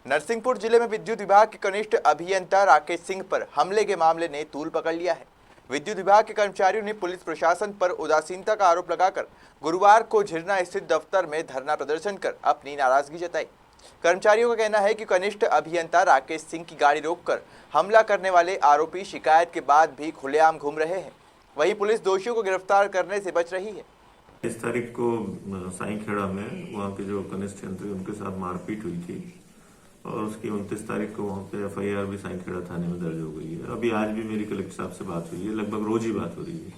नरसिंहपुर जिले में विद्युत विभाग के कनिष्ठ अभियंता राकेश सिंह पर हमले के मामले ने तूल पकड़ लिया है। विद्युत विभाग के कर्मचारियों ने पुलिस प्रशासन पर उदासीनता का आरोप लगाकर गुरुवार को झिरना स्थित दफ्तर में धरना प्रदर्शन कर अपनी नाराजगी जताई। कर्मचारियों का कहना है कि कनिष्ठ अभियंता राकेश सिंह की गाड़ी रोककर हमला करने वाले आरोपी शिकायत के बाद भी खुलेआम घूम रहे हैं। वहीं पुलिस दोषियों को गिरफ्तार करने से बच रही है। इस तारीख को साईखेड़ा में वहाँ के जो कनिष्ठ यंत्री उनके साथ मारपीट हुई थी और उसकी 29 तारीख को वहाँ पे FIR भी साईखेड़ा थाने में दर्ज हो गई है। अभी आज भी मेरी कलेक्टर साहब से बात हुई है, लगभग रोज ही बात हो रही है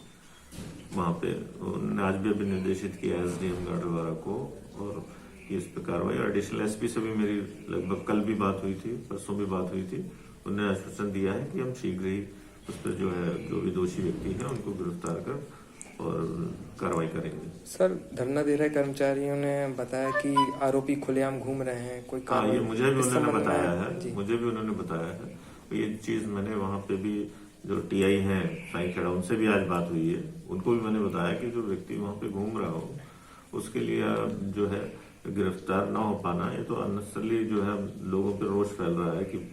वहाँ पे। उन्होंने आज भी अभी निर्देशित किया SDM गाडरवारा को और इस पे कार्रवाई। एडिशनल SP से भी मेरी लगभग कल भी बात हुई थी, परसों भी बात हुई थी। उन्होंने आश्वासन दिया है कि हम शीघ्र ही उस पर जो भी दोषी व्यक्ति है उनको गिरफ्तार कर और कार्रवाई करेंगे। सर, धरना दे रहे कर्मचारियों ने बताया कि आरोपी खुलेआम घूम रहे हैं, कोई कार्रवाई? ये मुझे भी उन्होंने बताया है। ये चीज मैंने वहाँ पे भी जो TI हैं साईखेड़ा उनसे भी आज बात हुई है। उनको भी मैंने बताया कि जो व्यक्ति वहाँ पे घूम रहा हो उसके लिए जो है गिरफ्तार ना हो पाना, ये तो अननेसेसरली जो है लोगों पे रोष फैल रहा है कि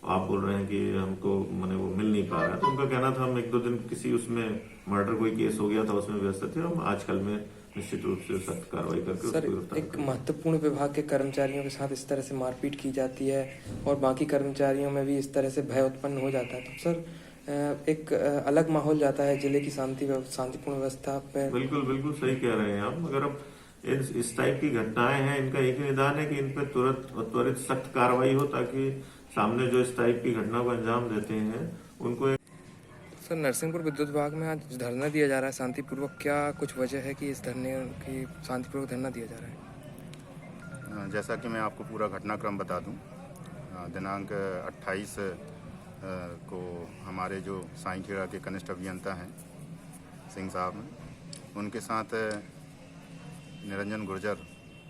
आप बोल रहे हैं कि हमको मैंने वो मिल नहीं पा रहा है। तो उनका कहना था हम 1-2 दिन किसी उसमें मर्डर कोई केस हो गया था उसमें व्यस्त थे, हम आजकल में निश्चित रूप से सख्त कार्रवाई करके सर, एक महत्वपूर्ण विभाग के कर्मचारियों के साथ इस तरह से मारपीट की जाती है और बाकी कर्मचारियों में भी इस तरह से भय उत्पन्न हो जाता है, तो सर एक अलग माहौल जाता है जिले की शांतिपूर्ण व्यवस्था पे। बिल्कुल सही कह रहे हैं आप। मगर अब इस टाइप की घटनाएं हैं, इनका एक ही निदान है कि इन पर त्वरित सख्त कार्रवाई हो ताकि सामने जो इस टाइप की घटना को अंजाम देते हैं उनको। सर, नरसिंहपुर विद्युत विभाग में आज धरना दिया जा रहा है शांतिपूर्वक, क्या कुछ वजह है कि इस धरने की शांतिपूर्वक धरना दिया जा रहा है? जैसा कि मैं आपको पूरा घटनाक्रम बता दूं, दिनांक 28 को हमारे जो साईखेड़ा के कनिष्ठ अभियंता हैं सिंह साहब, उनके साथ निरंजन गुर्जर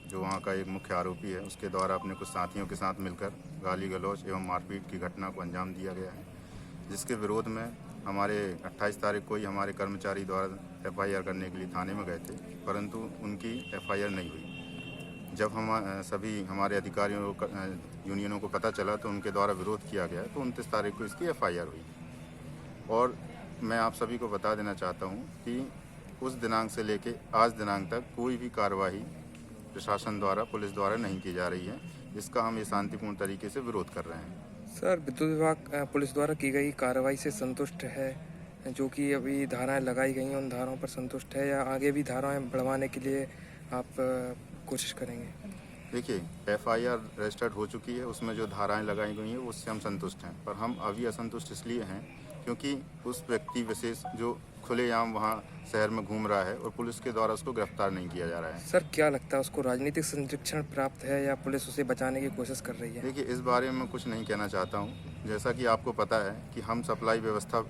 जो वहाँ का एक मुख्य आरोपी है उसके द्वारा अपने कुछ साथियों के साथ मिलकर गाली गलौज एवं मारपीट की घटना को अंजाम दिया गया है, जिसके विरोध में हमारे 28 तारीख को ही हमारे कर्मचारी द्वारा FIR करने के लिए थाने में गए थे, परंतु उनकी FIR नहीं हुई। जब हम सभी हमारे अधिकारियों यूनियनों को पता चला तो उनके द्वारा विरोध किया गया, तो 29 तारीख को इसकी FIR हुई। और मैं आप सभी को बता देना चाहता हूँ कि उस दिनांक से लेके आज दिनांक तक कोई भी कार्रवाई प्रशासन द्वारा पुलिस द्वारा नहीं की जा रही है, जिसका हम ये शांतिपूर्ण तरीके से विरोध कर रहे हैं। सर, विद्युत विभाग पुलिस द्वारा की गई कार्रवाई से संतुष्ट है? जो कि अभी धाराएं लगाई गई हैं उन धाराओं पर संतुष्ट है या आगे भी धाराएं बढ़वाने के लिए आप कोशिश करेंगे? देखिए, FIR रजिस्टर्ड हो चुकी है, उसमें जो धाराएं लगाई गई हैं उससे हम संतुष्ट हैं, पर हम अभी असंतुष्ट इसलिए हैं क्योंकि उस व्यक्ति विशेष जो खुलेआम वहाँ शहर में घूम रहा है और पुलिस के द्वारा उसको गिरफ्तार नहीं किया जा रहा है। सर, क्या लगता है उसको राजनीतिक संरक्षण प्राप्त है या पुलिस उसे बचाने की कोशिश कर रही है? देखिए, इस बारे में कुछ नहीं कहना चाहता हूँ। जैसा कि आपको पता है कि हम सप्लाई व्यवस्था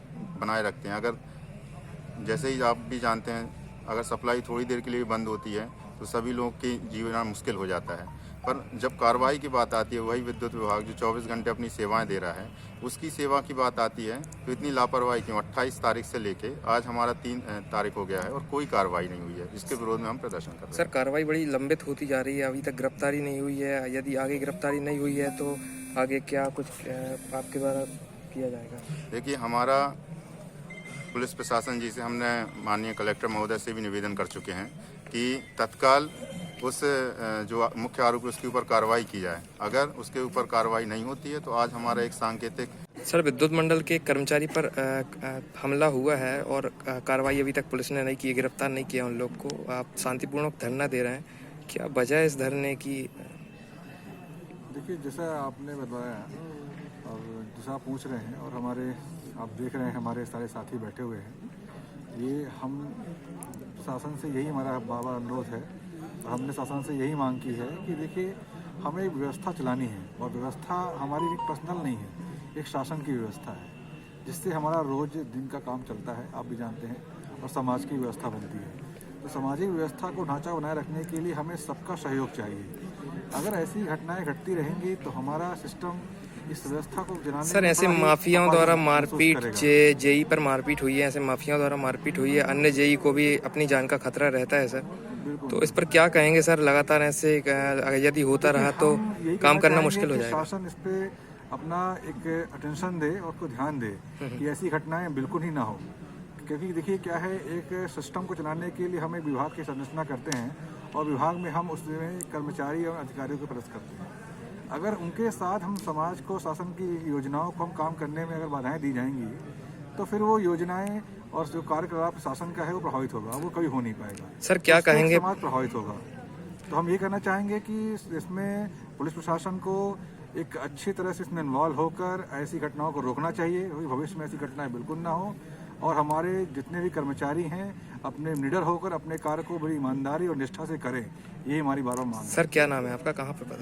बनाए रखते हैं। अगर जैसे ही आप भी जानते हैं, अगर सप्लाई थोड़ी देर के लिए बंद होती है तो सभी लोगों की जीवन मुश्किल हो जाता है। पर जब कार्रवाई की बात आती है, वही विद्युत विभाग जो 24 घंटे अपनी सेवाएं दे रहा है, उसकी सेवा की बात आती है तो इतनी लापरवाही क्यों? 28 तारीख से लेके आज हमारा 3 तारीख हो गया है और कोई कार्रवाई नहीं हुई है, जिसके विरोध में हम प्रदर्शन कर रहे हैं। सर, कार्रवाई बड़ी लंबित होती जा रही है, अभी तक गिरफ्तारी नहीं हुई है। यदि आगे गिरफ्तारी नहीं हुई है तो आगे क्या कुछ आपके द्वारा किया जाएगा? देखिए, हमारा पुलिस प्रशासन जी से हमने माननीय कलेक्टर महोदय से भी निवेदन कर चुके हैं कि तत्काल उस जो मुख्य आरोपी उसके ऊपर कार्रवाई की जाए। अगर उसके ऊपर कार्रवाई नहीं होती है तो आज हमारा एक सांकेतिक। सर, विद्युत मंडल के कर्मचारी पर हमला हुआ है और कार्रवाई अभी तक पुलिस ने नहीं की, गिरफ्तार नहीं किया उन लोग को। आप शांतिपूर्वक धरना दे रहे हैं, क्या वजह है इस धरने की? देखिए, जैसा आपने बताया और जैसा आप पूछ रहे हैं और आप देख रहे हैं हमारे सारे साथी बैठे हुए हैं, ये हम शासन से यही हमारा बाबा अनुरोध है और हमने शासन से यही मांग की है कि देखिए, हमें एक व्यवस्था चलानी है और व्यवस्था हमारी एक पर्सनल नहीं है, एक शासन की व्यवस्था है, जिससे हमारा रोज दिन का काम चलता है, आप भी जानते हैं, और समाज की व्यवस्था बनती है। तो सामाजिक व्यवस्था को ढांचा बनाए रखने के लिए हमें सबका सहयोग चाहिए। अगर ऐसी घटनाएं घटती रहेंगी तो हमारा सिस्टम इस व्यवस्था को चलाने सर में ऐसे बड़ा ही माफियाओं द्वारा अपारदर्शी महसूस मारपीट करेगा। जेई पर मारपीट हुई है, ऐसे माफियाओं द्वारा मारपीट हुई है, अन्य जेई को भी अपनी जान का खतरा रहता है सर। बिल्कुल। तो इस पर क्या कहेंगे सर? लगातार ऐसे यदि होता रहा तो हम यही काम कहना करना चाहेंगे मुश्किल हो कि जाएगा। शासन इस पे अपना एक अटेंशन दे और उसको ध्यान दे कि ऐसी घटनाएं बिल्कुल ही ना हो, क्योंकि देखिए क्या है, एक सिस्टम को चलाने के लिए हम एक विभाग की संरचना करते हैं और विभाग में हम उसमें कर्मचारी और अधिकारियों को पदस्थ करते हैं। अगर उनके साथ हम समाज को, शासन की योजनाओं को हम काम करने में अगर बाधाएं दी जाएंगी तो फिर वो योजनाएं और जो कार्यकलाप शासन का है वो प्रभावित होगा, वो कभी हो नहीं पाएगा। सर क्या उससे कहेंगे? समाज प्रभावित होगा। तो हम ये कहना चाहेंगे कि इसमें पुलिस प्रशासन को एक अच्छी तरह से इसमें इन्वॉल्व होकर ऐसी घटनाओं को रोकना चाहिए, क्योंकि भविष्य में ऐसी घटनाएं बिल्कुल ना हो। और हमारे जितने भी कर्मचारी हैं अपने निडर होकर अपने कार्य को बड़ी ईमानदारी और निष्ठा से करें, ये हमारी बार बार मांग है। सर क्या नाम है आपका, कहाँ पे?